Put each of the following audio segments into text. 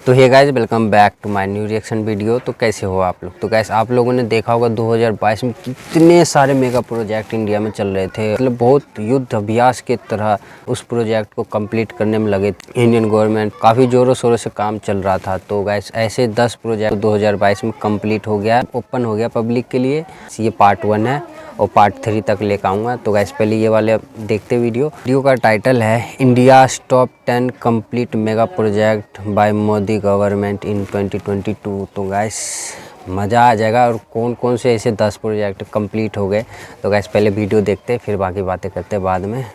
तो hey guys, welcome back to my new reaction video. तो कैसे हो आप लोग? तो गाइस, आप लोगों ने देखा होगा 2022 में कितने सारे मेगा प्रोजेक्ट इंडिया में चल रहे थे। मतलब बहुत युद्ध अभ्यास के तरह उस प्रोजेक्ट को कंप्लीट करने में लगे थे। इंडियन गवर्नमेंट काफ़ी ज़ोरों शोरों से काम चल रहा था। तो गाइस, ऐसे 10 प्रोजेक्ट 2022 में कंप्लीट हो गया, ओपन हो गया पब्लिक के लिए। ये पार्ट 1 है और पार्ट 3 तक लेकर आऊँगा। तो गाइस, पहले ये वाले देखते वीडियो का टाइटल है India's top 10 complete mega project by Modi government in 2022। तो गाइस, मज़ा आ जाएगा। और कौन कौन से ऐसे 10 प्रोजेक्ट कंप्लीट हो गए। तो गाइस, पहले वीडियो देखते फिर बाकी बातें करते बाद में।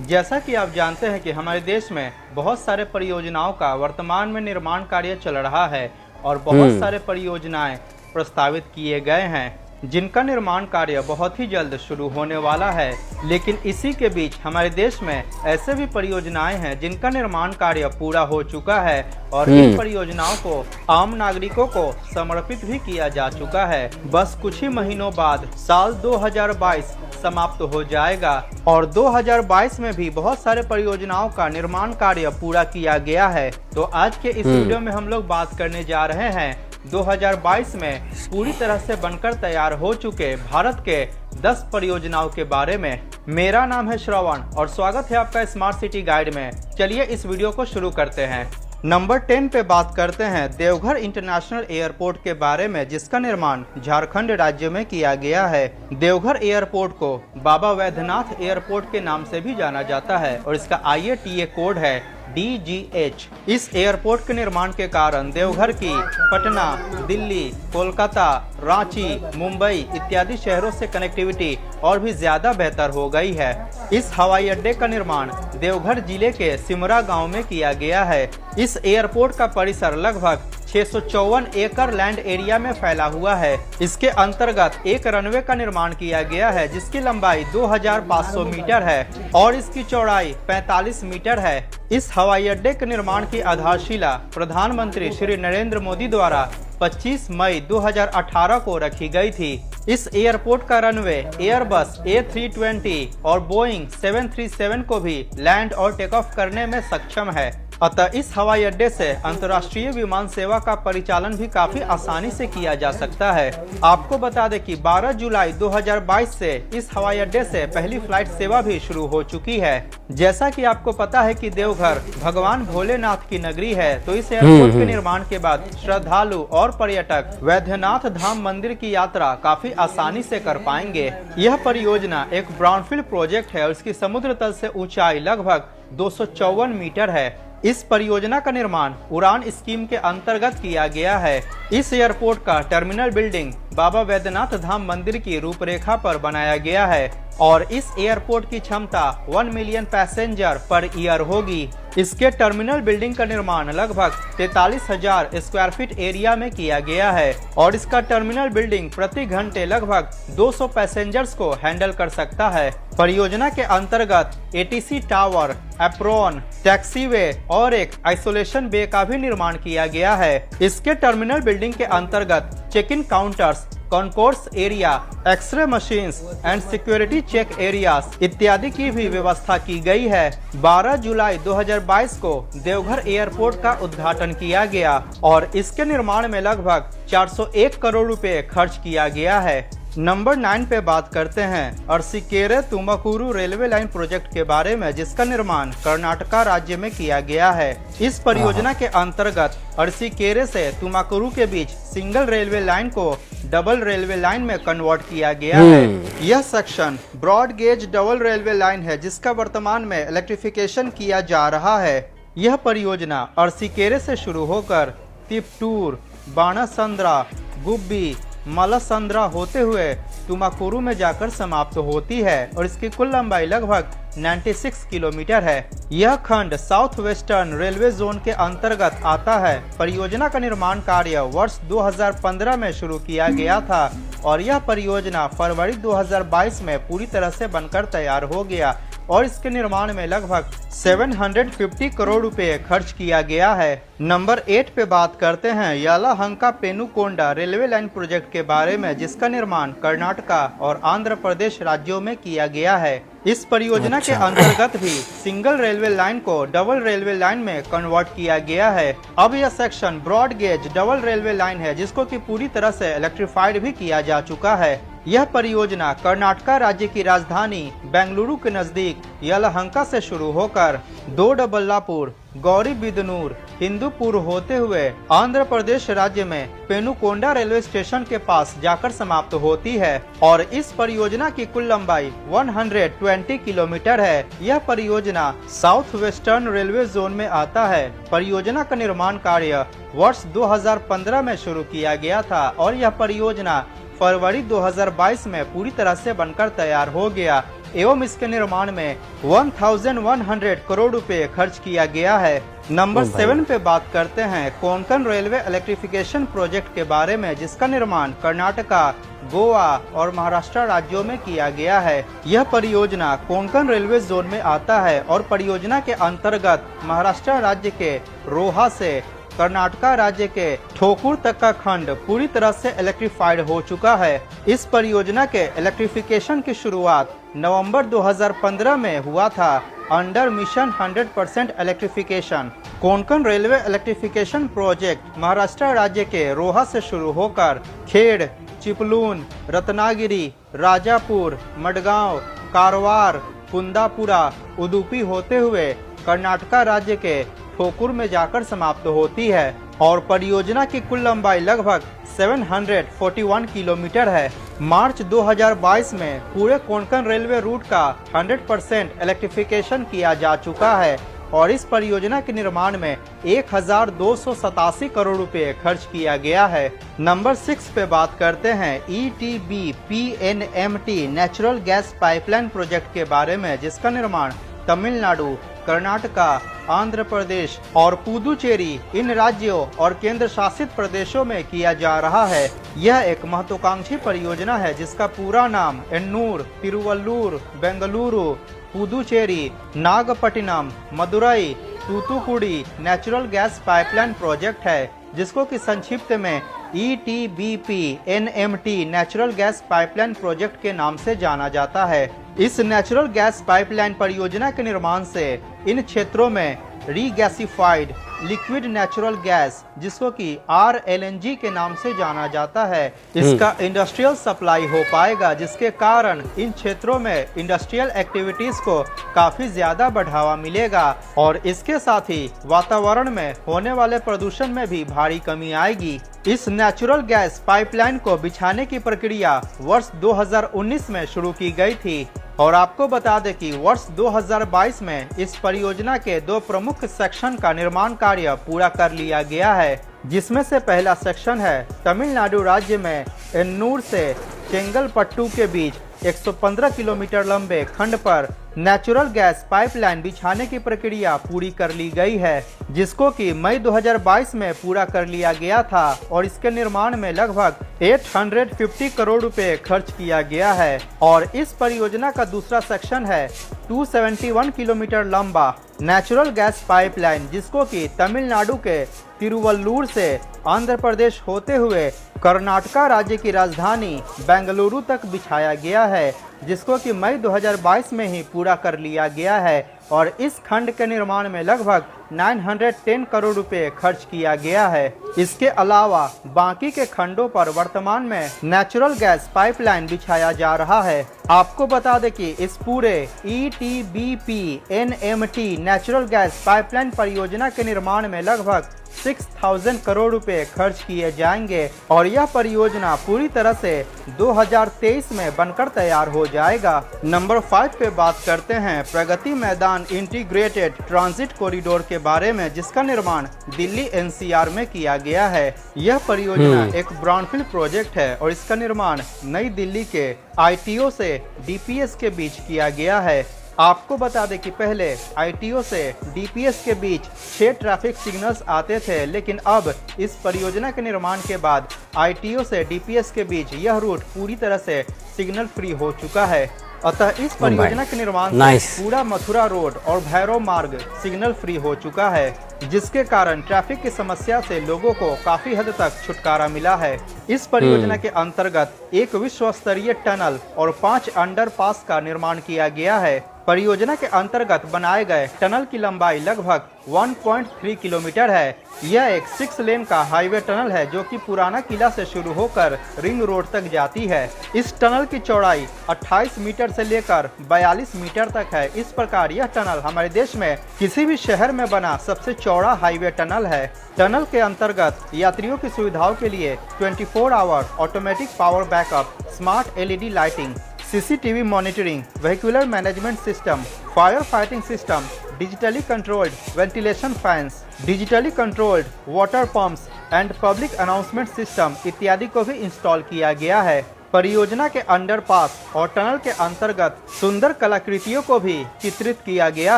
जैसा कि आप जानते हैं कि हमारे देश में बहुत सारे परियोजनाओं का वर्तमान में निर्माण कार्य चल रहा है और बहुत सारे परियोजनाएं प्रस्तावित किए गए हैं जिनका निर्माण कार्य बहुत ही जल्द शुरू होने वाला है। लेकिन इसी के बीच हमारे देश में ऐसे भी परियोजनाएं हैं जिनका निर्माण कार्य पूरा हो चुका है और इन परियोजनाओं को आम नागरिकों को समर्पित भी किया जा चुका है। बस कुछ ही महीनों बाद साल 2022 समाप्त हो जाएगा और 2022 में भी बहुत सारे परियोजनाओं का निर्माण कार्य पूरा किया गया है। तो आज के इस वीडियो में हम लोग बात करने जा रहे हैं 2022 में पूरी तरह से बनकर तैयार हो चुके भारत के 10 परियोजनाओं के बारे में। मेरा नाम है श्रवण और स्वागत है आपका स्मार्ट सिटी गाइड में। चलिए इस वीडियो को शुरू करते हैं। नंबर 10 पे बात करते हैं देवघर इंटरनेशनल एयरपोर्ट के बारे में, जिसका निर्माण झारखंड राज्य में किया गया है। देवघर एयरपोर्ट को बाबा वैद्यनाथ एयरपोर्ट के नाम से भी जाना जाता है और इसका IATA कोड है DGH। इस एयरपोर्ट के निर्माण के कारण देवघर की पटना, दिल्ली, कोलकाता, रांची, मुंबई इत्यादि शहरों से कनेक्टिविटी और भी ज्यादा बेहतर हो गई है। इस हवाई अड्डे का निर्माण देवघर जिले के सिमरा गांव में किया गया है। इस एयरपोर्ट का परिसर लगभग 654 एकड़ लैंड एरिया में फैला हुआ है। इसके अंतर्गत एक रनवे का निर्माण किया गया है जिसकी लंबाई 2500 मीटर है और इसकी चौड़ाई 45 मीटर है। इस हवाई अड्डे के निर्माण की आधारशिला प्रधानमंत्री श्री नरेंद्र मोदी द्वारा 25 मई 2018 को रखी गई थी। इस एयरपोर्ट का रनवे एयरबस A320 और बोइंग 737 को भी लैंड और टेक ऑफ करने में सक्षम है। अतः इस हवाई अड्डे से अंतर्राष्ट्रीय विमान सेवा का परिचालन भी काफी आसानी से किया जा सकता है। आपको बता दें कि 12 जुलाई 2022 से इस हवाई अड्डे से पहली फ्लाइट सेवा भी शुरू हो चुकी है। जैसा कि आपको पता है कि देवघर भगवान भोलेनाथ की नगरी है, तो इस एयरपोर्ट के निर्माण के बाद श्रद्धालु और पर्यटक वैद्यनाथ धाम मंदिर की यात्रा काफी आसानी से कर पाएंगे। यह परियोजना एक ब्राउनफील्ड प्रोजेक्ट है और इसकी समुद्र तल से ऊंचाई लगभग 254 मीटर है। इस परियोजना का निर्माण उड़ान स्कीम के अंतर्गत किया गया है। इस एयरपोर्ट का टर्मिनल बिल्डिंग बाबा वैद्यनाथ धाम मंदिर की रूपरेखा पर बनाया गया है और इस एयरपोर्ट की क्षमता 1 मिलियन पैसेंजर पर ईयर होगी। इसके टर्मिनल बिल्डिंग का निर्माण लगभग 43,000 स्क्वायर फीट एरिया में किया गया है और इसका टर्मिनल बिल्डिंग प्रति घंटे लगभग 200 पैसेंजर्स को हैंडल कर सकता है। परियोजना के अंतर्गत ATC टावर, एप्रोन, टैक्सीवे और एक आइसोलेशन बे का भी निर्माण किया गया है। इसके टर्मिनल बिल्डिंग के अंतर्गत check in counters, concourse area, X-ray machines and security check areas इत्यादि की भी व्यवस्था की गई है। 12 जुलाई 2022 को देवघर एयरपोर्ट का उद्घाटन किया गया और इसके निर्माण में लगभग 401 करोड़ रुपए खर्च किया गया है। नंबर 9 पे बात करते हैं Arsikere Tumakuru railway line project के बारे में, जिसका निर्माण कर्नाटका राज्य में किया गया है। इस परियोजना के अंतर्गत अरसीकेरे से तुमकुरू के बीच सिंगल रेलवे लाइन को डबल रेलवे लाइन में कन्वर्ट किया गया है। यह section broad gauge double railway line है जिसका वर्तमान में इलेक्ट्रिफिकेशन किया जा रहा है। यह परियोजना अरसीकेरे से शुरू होकर तिपटूर, बाणासंद्रा, गुब्बी, मलसंद्रा होते हुए तुमकुरू में जाकर समाप्त होती है और इसकी कुल लंबाई लगभग 96 किलोमीटर है। यह खंड साउथ वेस्टर्न रेलवे जोन के अंतर्गत आता है। परियोजना का निर्माण कार्य वर्ष 2015 में शुरू किया गया था और यह परियोजना फरवरी 2022 में पूरी तरह से बनकर तैयार हो गया और इसके निर्माण में लगभग 750 करोड़ रुपए खर्च किया गया है। नंबर 8 पे बात करते हैं Yelahanka Penukonda railway line project के बारे में, जिसका निर्माण कर्नाटका और आंध्र प्रदेश राज्यों में किया गया है। इस परियोजना के अंतर्गत भी सिंगल रेलवे लाइन को डबल रेलवे लाइन में कन्वर्ट किया गया है। अब यह section broad gauge double railway line है, जिसको कि पूरी तरह से इलेक्ट्रीफाइड भी किया जा चुका है। यह परियोजना कर्नाटका राज्य की राजधानी बेंगलुरु के नजदीक यलहंका से शुरू होकर दोडबल्लापुर, गौरीबिदनूर, हिंदूपुर होते हुए आंध्र प्रदेश राज्य में पेनुकोंडा रेलवे स्टेशन के पास जाकर समाप्त होती है और इस परियोजना की कुल लंबाई 120 किलोमीटर है। यह परियोजना साउथ वेस्टर्न रेलवे जोन में आता है। परियोजना का निर्माण कार्य वर्ष 2015 में शुरू किया गया था और यह परियोजना फरवरी 2022 में पूरी तरह से बनकर तैयार हो गया एवं इसके निर्माण में 1100 करोड़ रुपए खर्च किया गया है। नंबर 7 पे बात करते हैं कोंकण रेलवे इलेक्ट्रिफिकेशन प्रोजेक्ट के बारे में, जिसका निर्माण कर्नाटका, गोवा और महाराष्ट्र राज्यों में किया गया है। यह परियोजना कोंकण रेलवे जोन में आता है और परियोजना के अंतर्गत महाराष्ट्र राज्य के रोहा से कर्नाटका राज्य के ठोकुर तक का खंड पूरी तरह से इलेक्ट्रीफाइड हो चुका है। इस परियोजना के इलेक्ट्रिफिकेशन की शुरुआत नवंबर 2015 में हुआ था under mission 100% electrification. Konkan railway electrification project Maharashtra राज्य के रोहा से शुरू होकर खेड़, चिपलून, रत्नागिरी, राजापुर, मडगांव, कारवार, कुंदापुरा, उडुपी होते हुए कर्नाटका राज्य के ठोकुर में जाकर समाप्त होती है और परियोजना की कुल लंबाई लगभग 741 किलोमीटर है। मार्च 2022 में पूरे कोंकण रेलवे रूट का 100% इलेक्ट्रिफिकेशन किया जा चुका है और इस परियोजना के निर्माण में 1287 करोड़ रुपए खर्च किया गया है। नंबर 6 पे बात करते हैं ETBPNMT natural gas pipeline project के बारे में, जिसका निर्माण तमिलनाडु, कर्नाटका, आंध्र प्रदेश और पुदुचेरी इन राज्यों और केंद्र शासित प्रदेशों में किया जा रहा है। यह एक महत्वाकांक्षी परियोजना है जिसका पूरा नाम Ennore, Tiruvallur, Bengaluru, Puducherry, Nagapattinam, Madurai, Thoothukudi natural gas pipeline project है, जिसको कि संक्षिप्त में ETBPNMT natural gas pipeline project के नाम से जाना जाता है। इस नेचुरल गैस पाइपलाइन परियोजना के निर्माण से इन क्षेत्रों में रीगैसिफाइड लिक्विड नेचुरल गैस, जिसको कि RLNG के नाम से जाना जाता है, इसका इंडस्ट्रियल सप्लाई हो पाएगा, जिसके कारण इन क्षेत्रों में इंडस्ट्रियल एक्टिविटीज को काफी ज्यादा बढ़ावा मिलेगा और इसके साथ ही वातावरण में होने वाले प्रदूषण में भी भारी कमी आएगी। इस नेचुरल गैस पाइपलाइन को बिछाने की प्रक्रिया वर्ष 2019 में शुरू की गई थी और आपको बता दें कि वर्ष 2022 में इस परियोजना के 2 प्रमुख सेक्शन का निर्माण कार्य पूरा कर लिया गया है, जिसमें से पहला सेक्शन है तमिलनाडु राज्य में एन्नूर से चेंगलपट्टू के बीच 115 किलोमीटर लंबे खंड पर नेचुरल गैस पाइपलाइन बिछाने की प्रक्रिया पूरी कर ली गई है, जिसको कि मई 2022 में पूरा कर लिया गया था और इसके निर्माण में लगभग 850 करोड़ रुपए खर्च किया गया है। और इस परियोजना का दूसरा सेक्शन है 271 किलोमीटर लंबा नेचुरल गैस पाइपलाइन, जिसको कि तमिलनाडु के तिरुवल्लूर से आंध्र प्रदेश होते हुए कर्नाटका राज्य की राजधानी बेंगलुरु तक बिछाया गया है, जिसको कि मई 2022 में ही पूरा कर लिया गया है और इस खंड के निर्माण में लगभग 910 करोड़ रुपए खर्च किया गया है। इसके अलावा बाकी के खंडों पर वर्तमान में नेचुरल गैस पाइपलाइन बिछाया जा रहा है। आपको बता दें कि इस पूरे ETBPNMT नेचुरल गैस पाइपलाइन परियोजना के निर्माण में लगभग 6000 करोड़ रुपए खर्च किए जाएंगे और यह परियोजना पूरी तरह से 2023 में बनकर तैयार हो जाएगा। नंबर 5 पे बात करते हैं Pragati Maidan integrated transit corridor के बारे में, जिसका निर्माण दिल्ली NCR में किया गया है। यह परियोजना एक ब्राउनफील्ड प्रोजेक्ट है और इसका निर्माण नई दिल्ली के ITO से DPS के बीच किया गया है। आपको बता दें कि पहले ITO से DPS के बीच 6 ट्रैफिक सिग्नल्स आते थे, लेकिन अब इस परियोजना के निर्माण के बाद ITO से DPS के बीच यह रूट पूरी तरह से सिग्नल फ्री हो चुका है। अतः इस परियोजना के निर्माण से पूरा मथुरा रोड और भैरव मार्ग सिग्नल फ्री हो चुका है, जिसके कारण ट्रैफिक की समस्या से लोगों को काफी हद तक छुटकारा मिला है। इस परियोजना के अंतर्गत एक विश्व स्तरीय टनल और 5 अंडरपास का निर्माण किया गया है। परियोजना के अंतर्गत बनाए गए टनल की लंबाई लगभग 1.3 किलोमीटर है। यह एक 6 लेन का हाईवे टनल है जो कि पुराना किला से शुरू होकर रिंग रोड तक जाती है। इस टनल की चौड़ाई 28 मीटर से लेकर 42 मीटर तक है। इस प्रकार यह टनल हमारे देश में किसी भी शहर में बना सबसे चौड़ा हाईवे टनल है। टनल के अंतर्गत यात्रियों की सुविधाओं के लिए 24 hour automatic power backup, smart LED lighting, CCTV monitoring, vehicular management system, fire fighting system, digitally controlled ventilation fans, digitally controlled water pumps and public announcement system इत्यादि को भी इंस्टॉल किया गया है। परियोजना के अंडरपास और टनल के अंतर्गत सुंदर कलाकृतियों को भी चित्रित किया गया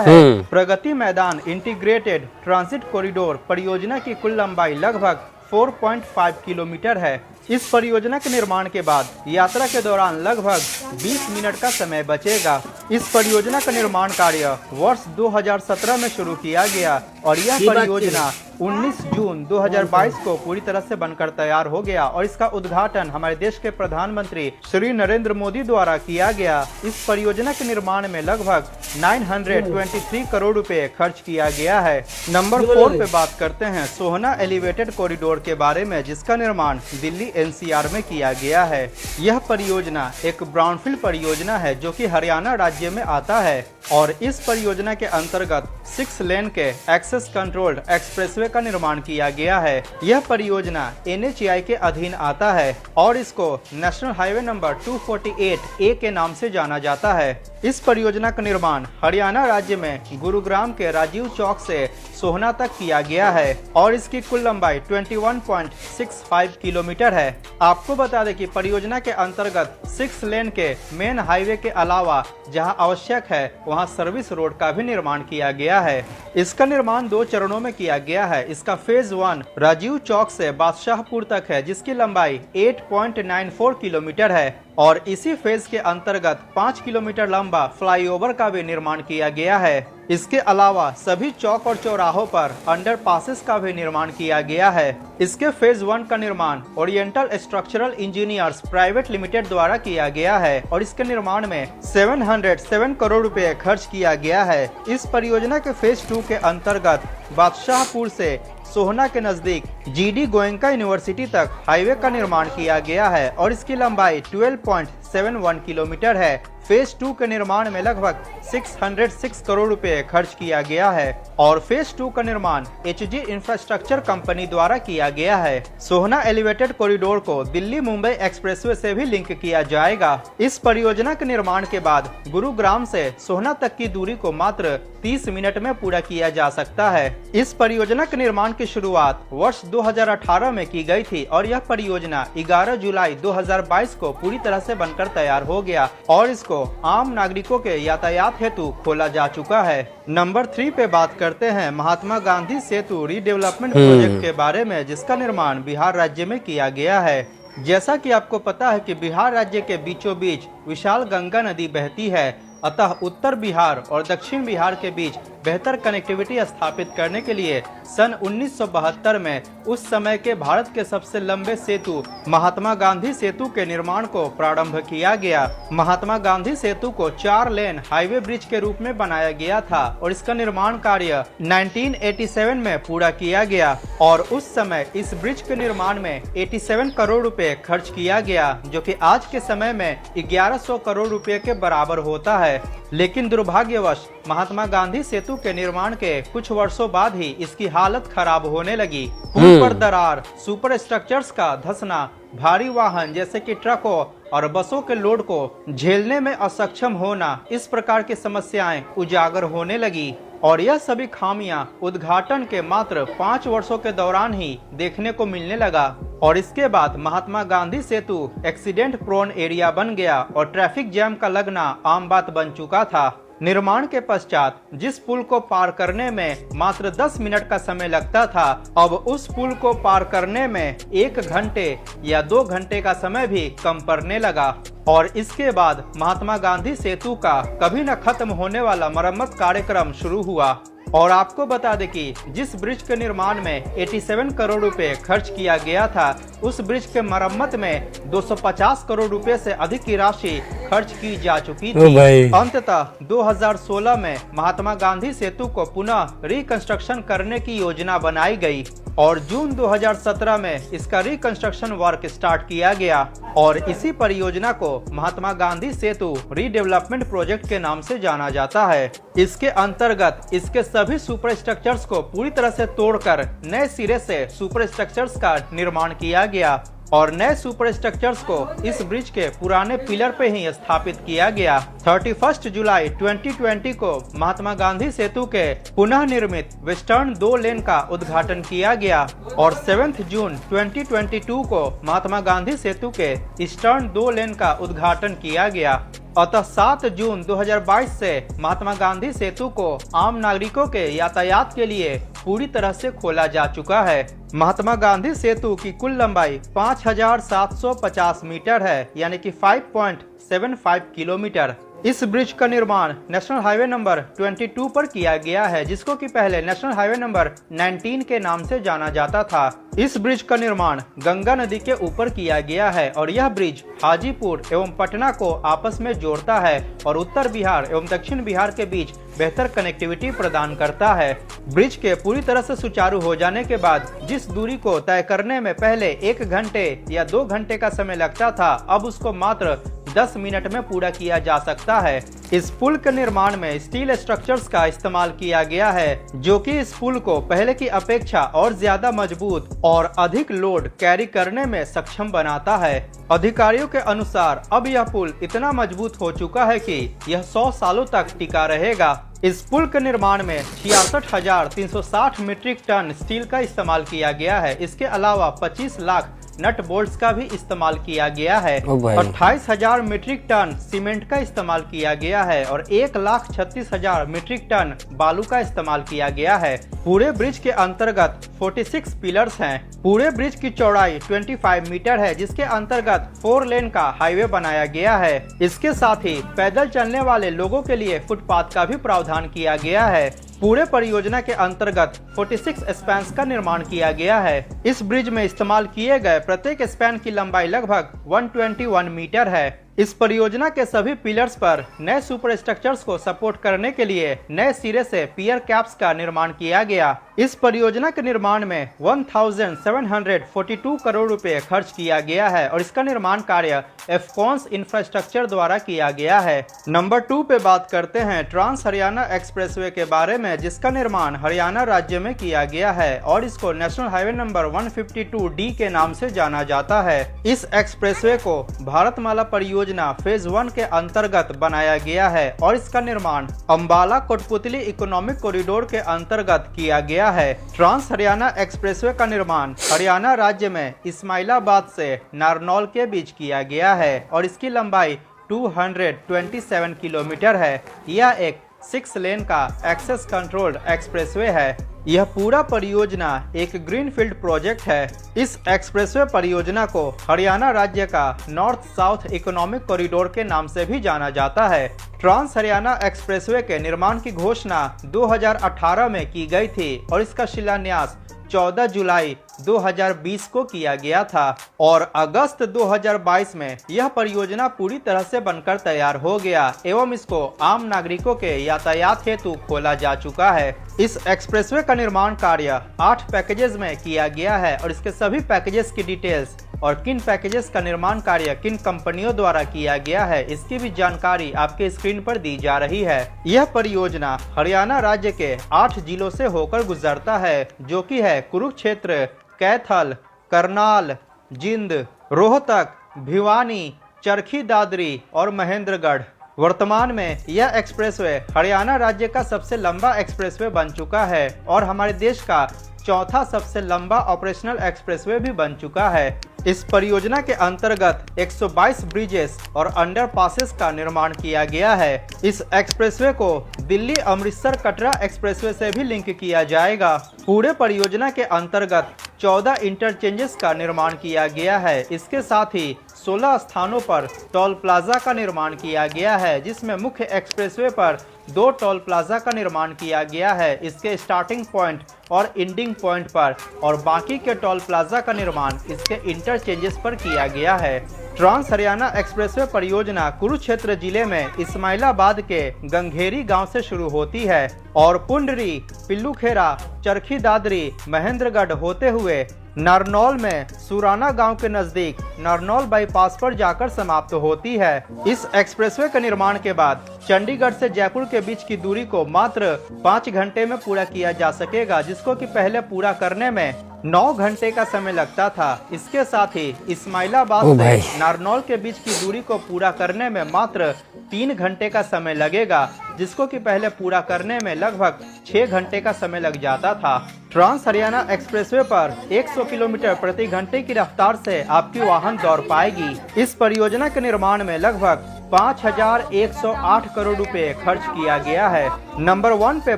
है। Pragati Maidan integrated transit corridor परियोजना की कुल लंबाई लगभग 4.5 किलोमीटर है। इस परियोजना के निर्माण के बाद यात्रा के दौरान लगभग 20 मिनट का समय बचेगा। इस परियोजना का निर्माण कार्य वर्ष 2017 में शुरू किया गया और यह परियोजना 19 जून 2022 को पूरी तरह से बनकर तैयार हो गया और इसका उद्घाटन हमारे देश के प्रधानमंत्री श्री नरेंद्र मोदी द्वारा किया गया। इस परियोजना के निर्माण में लगभग 923 करोड़ रुपए खर्च किया गया है। नंबर 4 पे बात करते हैं सोहना एलिवेटेड कॉरिडोर के बारे में, जिसका निर्माण दिल्ली NCR में किया गया है। यह परियोजना एक ब्राउनफील्ड परियोजना है जो कि हरियाणा राज्य में आता है और इस परियोजना के अंतर्गत 6 लेन के एक्सेस कंट्रोल्ड एक्सप्रेसवे का निर्माण किया गया है। यह परियोजना NHAI के अधीन आता है और इसको नेशनल हाईवे नंबर 248A के नाम से जाना जाता है। इस परियोजना का निर्माण हरियाणा राज्य में गुरुग्राम के राजीव चौक से सोहना तक किया गया है और इसकी कुल लंबाई 21.65 किलोमीटर है। आपको बता दें कि परियोजना के अंतर्गत 6 लेन के मेन हाईवे के अलावा जहां आवश्यक है वहां सर्विस रोड का भी निर्माण किया गया है। इसका निर्माण 2 चरणों में किया गया है। इसका फेज 1 राजीव चौक से बादशाहपुर तक है, जिसकी लंबाई 8.94 किलोमीटर है और इसी फेज के अंतर्गत 5 किलोमीटर लंबा फ्लाईओवर का भी निर्माण किया गया है। इसके अलावा सभी चौक और चौराहों पर अंडरपासेस का भी निर्माण किया गया है। इसके फेज 1 का निर्माण oriental structural engineers private limited द्वारा किया गया है और इसके निर्माण में 707 करोड़ रुपए खर्च किया गया है। इस परियोजना के फेज 2 के अंतर्गत बादशाहपुर से सोहना के नजदीक GD गोयनका यूनिवर्सिटी तक हाईवे का निर्माण किया गया है और इसकी लंबाई 12.71 किलोमीटर है। फेज 2 के निर्माण में लगभग 606 करोड़ रुपए खर्च किया गया है और फेज 2 का निर्माण HG इंफ्रास्ट्रक्चर कंपनी द्वारा किया गया है। सोहना एलिवेटेड कॉरिडोर को दिल्ली मुंबई एक्सप्रेसवे से भी लिंक किया जाएगा। इस परियोजना के निर्माण के बाद गुरुग्राम से सोहना तक की दूरी को मात्र 30 मिनट में पूरा किया जा सकता है। इस परियोजना के निर्माण की शुरुआत वर्ष 2018 में की गई थी और यह परियोजना 11 जुलाई 2022 को पूरी तरह से बनकर तैयार हो गया और इसको आम नागरिकों के यातायात हेतु खोला जा चुका है। नंबर 3 पे बात करते हैं महात्मा गांधी सेतु रीडेवलपमेंट प्रोजेक्ट के बारे में, जिसका निर्माण बिहार राज्य में किया गया है। जैसा कि आपको पता है कि बिहार राज्य के बीचों बीच विशाल गंगा नदी बहती है, अतः उत्तर बिहार और दक्षिण बिहार के बीच बेहतर कनेक्टिविटी स्थापित करने के लिए सन 1972 में उस समय के भारत के सबसे लंबे सेतु महात्मा गांधी सेतु के निर्माण को प्रारंभ किया गया। महात्मा गांधी सेतु को 4 लेन हाईवे ब्रिज के रूप में बनाया गया था और इसका निर्माण कार्य 1987 में पूरा किया गया और उस समय इस ब्रिज के निर्माण में 87 करोड़ रुपए खर्च किया गया, जो कि आज के समय में 1100 करोड़ रुपए के बराबर होता है। लेकिन दुर्भाग्यवश महात्मा गांधी सेतु के निर्माण के कुछ वर्षों बाद ही इसकी हालत खराब होने लगी। पुल पर दरार, सुपर स्ट्रक्चर्स का धंसना, भारी वाहन जैसे कि ट्रकों और बसों के लोड को झेलने में असक्षम होना, इस प्रकार की समस्याएं उजागर होने लगी और यह सभी खामियां उद्घाटन के मात्र 5 वर्षों के दौरान ही देखने को मिलने लगा और इसके बाद महात्मा गांधी सेतु एक्सीडेंट प्रोन एरिया बन गया और ट्रैफिक जैम का लगना आम बात बन चुका था। निर्माण के पश्चात जिस पुल को पार करने में मात्र 10 मिनट का समय लगता था, अब उस पुल को पार करने में 1 घंटे या 2 घंटे का समय भी कम पड़ने लगा। और इसके बाद महात्मा गांधी सेतु का कभी न खत्म होने वाला मरम्मत कार्यक्रम शुरू हुआ। और आपको बता दें कि जिस ब्रिज के निर्माण में 87 करोड़ रुपए खर्च किया गया था, उस ब्रिज के मरम्मत में 250 करोड़ रुपए से अधिक की राशि खर्च की जा चुकी थी। अंततः 2016 में महात्मा गांधी सेतु को पुनः रिकंस्ट्रक्शन करने की योजना बनाई गई और जून 2017 में इसका रिकंस्ट्रक्शन वर्क स्टार्ट किया गया और इसी परियोजना को महात्मा गांधी सेतु रीडेवलपमेंट प्रोजेक्ट के नाम से जाना जाता है। इसके अंतर्गत इसके सभी सुपर स्ट्रक्चर्स को पूरी तरह से तोड़कर नए सिरे से सुपर स्ट्रक्चर्स का निर्माण किया गया और नए सुपर स्ट्रक्चर्स को इस ब्रिज के पुराने पिलर पे ही स्थापित किया गया। 31 जुलाई 2020 को महात्मा गांधी सेतु के पुनः निर्मित वेस्टर्न 2 लेन का उद्घाटन किया गया और 7 जून 2022 को महात्मा गांधी सेतु के ईस्टर्न 2 लेन का उद्घाटन किया गया। अतः 7 जून 2022 से महात्मा गांधी सेतु को आम नागरिकों के यातायात के लिए पूरी तरह से खोला जा चुका है। महात्मा गांधी सेतु की कुल लंबाई 5750 मीटर है, यानी कि 5.75 किलोमीटर। इस ब्रिज का निर्माण नेशनल हाईवे नंबर 22 पर किया गया है, जिसको कि पहले नेशनल हाईवे नंबर 19 के नाम से जाना जाता था। इस ब्रिज का निर्माण गंगा नदी के ऊपर किया गया है और यह ब्रिज हाजीपुर एवं पटना को आपस में जोड़ता है और उत्तर बिहार एवं दक्षिण बिहार के बीच बेहतर कनेक्टिविटी प्रदान करता है। ब्रिज के पूरी तरह से सुचारू हो जाने के बाद जिस दूरी को तय करने में पहले 1 घंटे या 2 घंटे का समय लगता था, अब उसको मात्र 10 मिनट में पूरा किया जा सकता है। इस पुल के निर्माण में स्टील स्ट्रक्चर्स का इस्तेमाल किया गया है, जो कि इस पुल को पहले की अपेक्षा और ज्यादा मजबूत और अधिक लोड कैरी करने में सक्षम बनाता है। अधिकारियों के अनुसार अब यह पुल इतना मजबूत हो चुका है कि यह 100 सालों तक टिका रहेगा। इस पुल के निर्माण में 66,360 मीट्रिक टन स्टील का इस्तेमाल किया गया है। इसके अलावा 25 लाख नट बोल्ट्स का भी इस्तेमाल किया गया है। 28,000 मीट्रिक टन सीमेंट का इस्तेमाल किया गया है और 1,36,000 मीट्रिक टन बालू का इस्तेमाल किया गया है। पूरे ब्रिज के अंतर्गत 46 पिलर्स हैं। पूरे ब्रिज की चौड़ाई 25 मीटर है, जिसके अंतर्गत 4 लेन का हाईवे बनाया गया है। इसके साथ ही पैदल चलने वाले लोगों के लिए फुटपाथ का भी प्रावधान किया गया है। पूरे परियोजना के अंतर्गत 46 स्पैन्स का निर्माण किया गया है। इस ब्रिज में इस्तेमाल किए गए प्रत्येक स्पैन की लंबाई लगभग 121 मीटर है। इस परियोजना के सभी पिलर्स पर नए सुपर स्ट्रक्चर्स को सपोर्ट करने के लिए नए सिरे से पियर कैप्स का निर्माण किया गया। इस परियोजना के निर्माण में 1742 करोड़ रुपए खर्च किया गया है और इसका निर्माण कार्य एफकॉन्स इंफ्रास्ट्रक्चर द्वारा किया गया है। नंबर 2 पे बात करते हैं ट्रांस हरियाणा एक्सप्रेसवे के बारे में, जिसका निर्माण हरियाणा राज्य में किया गया है और इसको नेशनल हाईवे नंबर 152D के नाम से जाना जाता है। इस एक्सप्रेसवे को भारतमाला परियोजना फेज 1 के अंतर्गत बनाया गया है और इसका निर्माण अंबाला कोटपुतली इकोनॉमिक कॉरिडोर के अंतर्गत किया गया है। ट्रांस हरियाणा एक्सप्रेसवे का निर्माण हरियाणा राज्य में इस्माइलाबाद से नारनौल के बीच किया गया है और इसकी लंबाई 227 किलोमीटर है। यह एक 6 लेन का एक्सेस कंट्रोल्ड एक्सप्रेसवे है। यह पूरा परियोजना एक ग्रीनफील्ड प्रोजेक्ट है। इस एक्सप्रेसवे परियोजना को हरियाणा राज्य का नॉर्थ साउथ इकोनॉमिक कॉरिडोर के नाम से भी जाना जाता है। ट्रांस हरियाणा एक्सप्रेसवे के निर्माण की घोषणा 2018 में की गई थी और इसका शिलान्यास 14 जुलाई 2020 को किया गया था और अगस्त 2022 में यह परियोजना पूरी तरह से बनकर तैयार हो गया एवं इसको आम नागरिकों के यातायात हेतु खोला जा चुका है। इस एक्सप्रेसवे का निर्माण कार्य 8 पैकेजेस में किया गया है और इसके सभी पैकेजेस की डिटेल्स और किन पैकेजेस का निर्माण कार्य किन कंपनियों द्वारा किया गया है, इसकी भी जानकारी आपके स्क्रीन पर दी जा रही है। यह परियोजना हरियाणा राज्य के 8 जिलों से होकर गुजरता है, जो कि है कुरुक्षेत्र, कैथल, करनाल, जिंद, रोहतक, भिवानी, चरखी दादरी और महेंद्रगढ़। वर्तमान में यह एक्सप्रेसवे हरियाणा राज्य का सबसे लंबा एक्सप्रेसवे बन चुका है और हमारे देश का चौथा सबसे लंबा ऑपरेशनल एक्सप्रेसवे भी बन चुका है। इस परियोजना के अंतर्गत 122 ब्रिजेस और अंडरपासेस का निर्माण किया गया है। इस एक्सप्रेसवे को दिल्ली अमृतसर कटरा एक्सप्रेसवे से भी लिंक किया जाएगा। पूरे परियोजना के अंतर्गत 14 इंटरचेंजेस का निर्माण किया गया है। इसके साथ ही 16 स्थानों पर टोल प्लाजा का निर्माण किया गया है, जिसमें मुख्य एक्सप्रेसवे पर 2 टोल प्लाजा का निर्माण किया गया है, इसके स्टार्टिंग पॉइंट और एंडिंग पॉइंट पर, और बाकी के टोल प्लाजा का निर्माण इसके इंटरचेंजेस पर किया गया है। ट्रांस हरियाणा एक्सप्रेसवे परियोजना कुरुक्षेत्र जिले में इस्माइलाबाद के गंगेरी गांव से शुरू होती है और पुंडरी, पिल्लूखेरा, चरखी दादरी, महेंद्रगढ़ होते हुए नारनौल में सुराना गांव के नजदीक नारनौल बाईपास पर जाकर समाप्त होती है। इस एक्सप्रेसवे के निर्माण के बाद चंडीगढ़ से जयपुर के बीच की दूरी को मात्र 5 घंटे में पूरा किया जा सकेगा, जिसको कि पहले पूरा करने में 9 घंटे का समय लगता था। इसके साथ ही इस्माइलाबाद से नारनौल के बीच की दूरी को पूरा करने में मात्र 3 घंटे का समय लगेगा, जिसको कि पहले पूरा करने में लगभग 6 घंटे का समय लग जाता था। ट्रांस हरियाणा एक्सप्रेसवे पर 100 किलोमीटर प्रति घंटे की रफ्तार से आपकी वाहन दौड़ पाएगी। इस परियोजना के निर्माण में लगभग 5,108 करोड़ रुपए खर्च किया गया है। नंबर 1 पे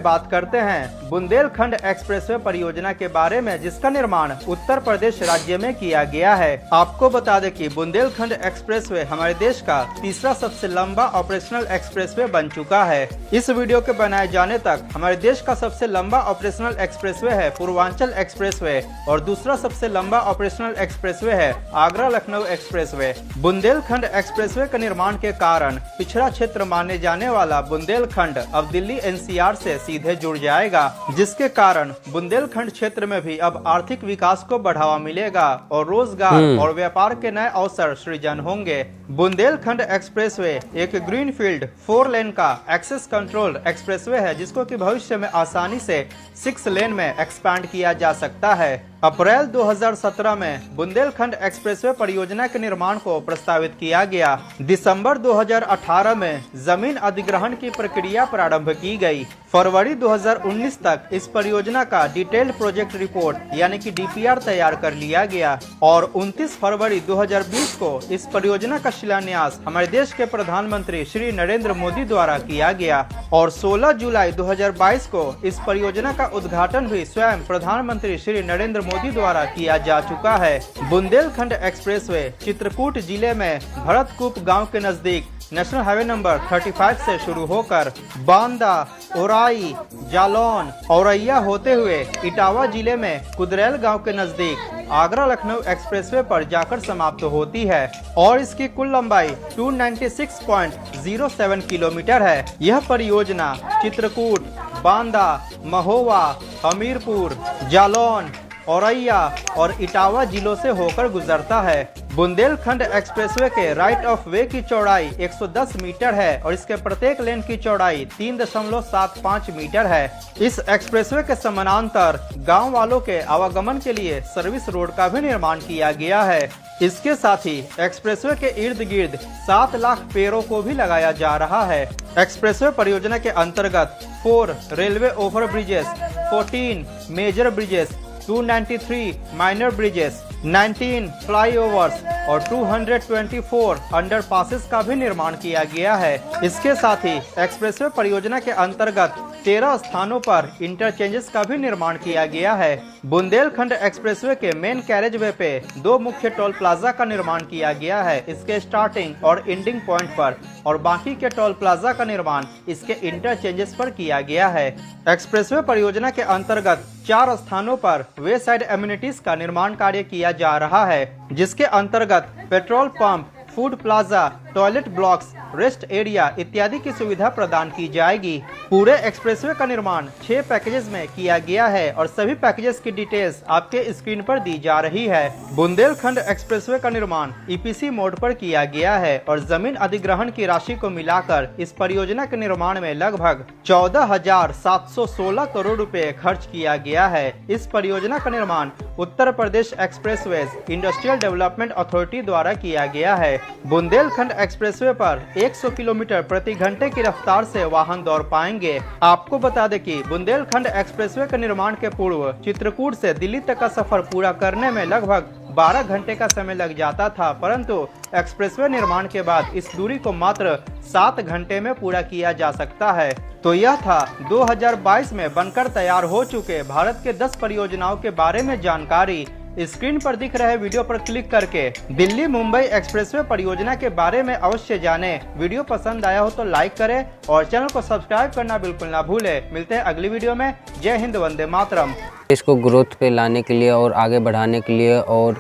बात करते हैं बुंदेलखंड एक्सप्रेसवे परियोजना के बारे में, जिसका निर्माण उत्तर प्रदेश राज्य में किया गया है। आपको बता दें कि बुंदेलखंड एक्सप्रेसवे हमारे देश का तीसरा सबसे लंबा ऑपरेशनल एक्सप्रेसवे बन चुका है। इस वीडियो के बनाए जाने तक हमारे देश का सबसे लंबा ऑपरेशनल एक्सप्रेसवे है पूर्वांचल एक्सप्रेसवे और दूसरा सबसे लंबा ऑपरेशनल एक्सप्रेसवे है आगरा लखनऊ एक्सप्रेसवे। बुंदेलखंड एक्सप्रेसवे के निर्माण के कारण पिछड़ा क्षेत्र माने जाने वाला बुंदेलखंड अब दिल्ली एनसीआर से सीधे जुड़ जाएगा, जिसके कारण बुंदेलखंड क्षेत्र में भी अब आर्थिक विकास को बढ़ावा मिलेगा और रोजगार और व्यापार के नए अवसर सृजन होंगे। बुंदेलखंड एक्सप्रेसवे एक ग्रीनफील्ड 4 लेन का एक्सेस कंट्रोल एक्सप्रेसवे है, जिसको कि भविष्य में आसानी से 6 लेन में एक्सपैंड किया जा सकता है। अप्रैल 2017 में बुंदेलखंड एक्सप्रेसवे परियोजना के निर्माण को प्रस्तावित किया गया। दिसंबर 2018 में जमीन अधिग्रहण की प्रक्रिया प्रारंभ की गई। फरवरी 2019 तक इस परियोजना का डिटेल्ड प्रोजेक्ट रिपोर्ट यानी कि डीपीआर तैयार कर लिया गया और 29 फरवरी 2020 को इस परियोजना का शिलान्यास हमारे देश के प्रधानमंत्री श्री नरेंद्र मोदी द्वारा किया गया और 16 जुलाई 2022 को इस परियोजना का उद्घाटन भी स्वयं प्रधानमंत्री श्री नरेंद्र मोदी द्वारा किया जा चुका है। बुंदेलखंड एक्सप्रेसवे चित्रकूट जिले में भरतकूप गांव के नजदीक नेशनल हाईवे नंबर 35 से शुरू होकर बांदा, ओराई, जालौन, औरैया होते हुए इटावा जिले में कुदरेल गांव के नजदीक आगरा लखनऊ एक्सप्रेसवे पर जाकर समाप्त होती है और इसकी कुल लंबाई 296.07 किलोमीटर है। यह परियोजना चित्रकूट, बांदा, महोबा, हमीरपुर, जालौन, औरैया और इटावा जिलों से होकर गुजरता है। बुंदेलखंड एक्सप्रेसवे के राइट ऑफ वे की चौड़ाई 110 मीटर है और इसके प्रत्येक लेन की चौड़ाई 3.75 मीटर है। इस एक्सप्रेसवे के समानांतर गांव वालों के आवागमन के लिए सर्विस रोड का भी निर्माण किया गया है। इसके साथ ही एक्सप्रेसवे के इर्द गिर्द 7 लाख पेड़ों को भी लगाया जा रहा है। एक्सप्रेसवे परियोजना के अंतर्गत 4 railway over bridges, 14 major bridges, 293 minor bridges, 19 flyovers और 224 अंडरपासेस का भी निर्माण किया गया है। इसके साथ ही एक्सप्रेसवे परियोजना के अंतर्गत 13 स्थानों पर इंटरचेंजेस का भी निर्माण किया गया है। बुंदेलखंड एक्सप्रेसवे के मेन कैरेज वे पे 2 मुख्य टोल प्लाजा का निर्माण किया गया है, इसके स्टार्टिंग और एंडिंग पॉइंट पर, और बाकी के टोल प्लाजा का निर्माण इसके इंटरचेंजेस पर किया गया है। एक्सप्रेसवे परियोजना के अंतर्गत 4 स्थानों पर वे साइड एमिनिटीज का निर्माण कार्य किया जा रहा है, जिसके अंतर्गत petrol pump, food plaza, toilet blocks, rest area इत्यादि की सुविधा प्रदान की जाएगी। पूरे एक्सप्रेसवे का निर्माण 6 पैकेजेस में किया गया है और सभी पैकेजेस की डिटेल्स आपके स्क्रीन पर दी जा रही है। बुंदेलखंड एक्सप्रेसवे का निर्माण ईपीसी मोड पर किया गया है और जमीन अधिग्रहण की राशि को मिलाकर इस परियोजना के निर्माण में लगभग 14,716 करोड़ रुपए खर्च किया गया है। इस परियोजना का निर्माण Uttar Pradesh expressways industrial development authority द्वारा किया गया है। बुंदेलखंड एक्सप्रेसवे पर 100 किलोमीटर प्रति घंटे की रफ्तार से वाहन दौड़ पाएंगे। आपको बता दें कि बुंदेलखंड एक्सप्रेसवे के निर्माण के पूर्व चित्रकूट से दिल्ली तक का सफर पूरा करने में लगभग 12 घंटे का समय लग जाता था, परंतु एक्सप्रेसवे निर्माण के बाद इस दूरी को मात्र 7 घंटे में पूरा किया जा सकता है। तो यह था 2022 में बनकर तैयार हो चुके भारत के 10 परियोजनाओं के बारे में जानकारी। स्क्रीन पर दिख रहे वीडियो पर क्लिक करके दिल्ली मुंबई एक्सप्रेसवे परियोजना के बारे में अवश्य जानें। वीडियो पसंद आया हो तो लाइक करें और चैनल को सब्सक्राइब करना बिल्कुल ना भूलें। मिलते हैं अगली वीडियो में। जय हिंद, वंदे मातरम। इसको ग्रोथ पे लाने के लिए और आगे बढ़ाने के लिए और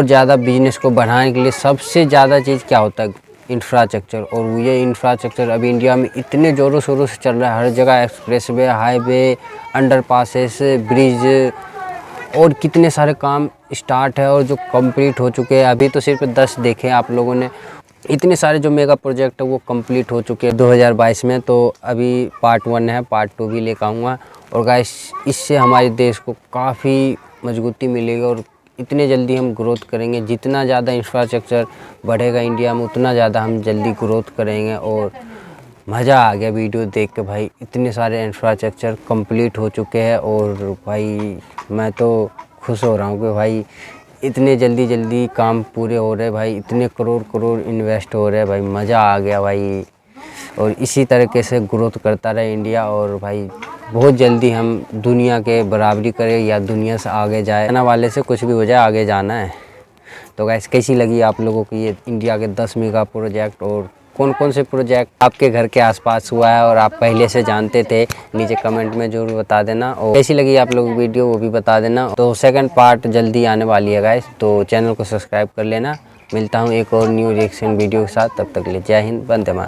ज़्यादा बिजनेस को बढ़ाने के लिए सबसे ज़्यादा चीज़ क्या होता है? इंफ्रास्ट्रक्चर। और ये इंफ्रास्ट्रक्चर अभी इंडिया में इतने ज़ोरों शोरों से चल रहा है। हर जगह एक्सप्रेसवे, हाईवे, अंडरपासेस, ब्रिज और कितने सारे काम स्टार्ट है और जो कंप्लीट हो चुके हैं। अभी तो सिर्फ 10 देखे आप लोगों ने। इतने सारे जो मेगा प्रोजेक्ट है वो कंप्लीट हो चुके हैं 2022 में। तो अभी पार्ट 1 है, पार्ट 2 भी लेकर आऊँगा। और गाइस, इससे हमारे देश को काफ़ी मजबूती मिलेगी और इतने जल्दी हम ग्रोथ करेंगे। जितना ज़्यादा इंफ्रास्ट्रक्चर बढ़ेगा इंडिया में उतना ज़्यादा हम जल्दी ग्रोथ करेंगे। और मज़ा आ गया वीडियो देख के भाई, इतने सारे इंफ्रास्ट्रक्चर कंप्लीट हो चुके हैं। और भाई मैं तो खुश हो रहा हूँ कि भाई इतने जल्दी काम पूरे हो रहे हैं भाई। इतने करोड़ इन्वेस्ट हो रहे हैं भाई, मज़ा आ गया भाई। और इसी तरीके से ग्रोथ करता रहे इंडिया। और भाई बहुत जल्दी हम दुनिया के बराबरी करें या दुनिया से आगे जाए। आने वाले से कुछ भी हो जाए, आगे जाना है। तो गाइस, कैसी लगी आप लोगों को ये इंडिया के 10 मेगा प्रोजेक्ट? और कौन कौन से प्रोजेक्ट आपके घर के आसपास हुआ है और आप पहले से जानते थे? नीचे कमेंट में ज़रूर बता देना। और कैसी लगी आप लोगों को वीडियो वो भी बता देना। तो सेकंड पार्ट जल्दी आने वाली है गाइस, तो चैनल को सब्सक्राइब कर लेना। मिलता हूँ एक और न्यू रिएक्शन वीडियो के साथ। तब तक के लिए जय हिंद, वंदे मातरम।